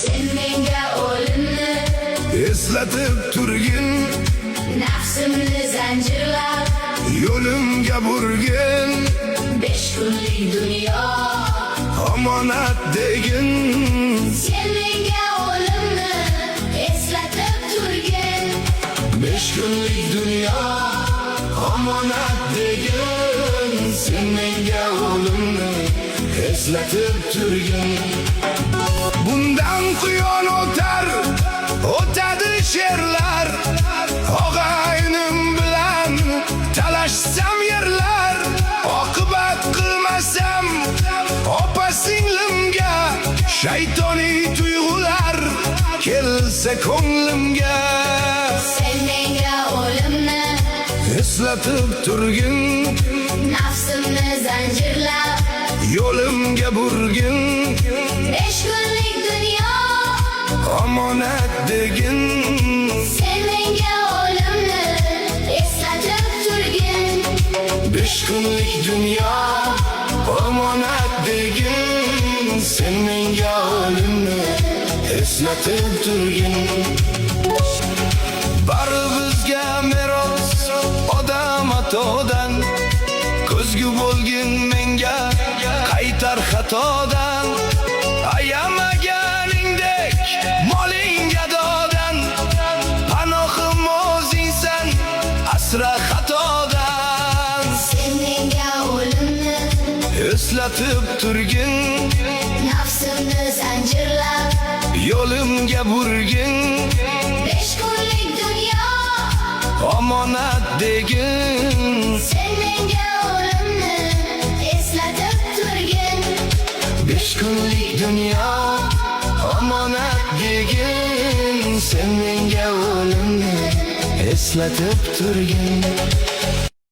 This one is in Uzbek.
Sen menga o'limni eslatib turgin, nafsimni zanjirlab yo'limga burgin, 5 kunlik dunyo omonat degin. Sen menga o'limni eslatib turgin, 5 kunlik dunyo omonat degin. Sen menga o'limni eslatib turgin. Bundan quyon o'tar, o'tadi sherlar, og'aynim bilan talashsam yerlar, oqibat qilmasam opa singlimga, shaytoniy tuyg'ular kelsa ko'nglimga. sen menga o'limni Eslatib turgin, nafsimni zanjirlab yo'limga burgin, 5 kunlik dunyo omonat degin. sen menga o'limni eslatib turgin, 5 kunlik dunyo omonat degin. Sen menga o'limni eslatib turgin. Bari bizga meros odam atodan, ko'zgu bo'lgin menga qaytar xatodan. Ayamaganingdek moling gadodan, panohim o'zingsan asra xatodan. sen menga o'limni Eslatib turgin, nafsimni zanjirlab yo'limga burgin, 5 kunlik dunyo omonat degin. sen menga o'limni eslatib turgin, 5 kunlik dunyo omonat degin. Sen menga o'limni eslatib turgin.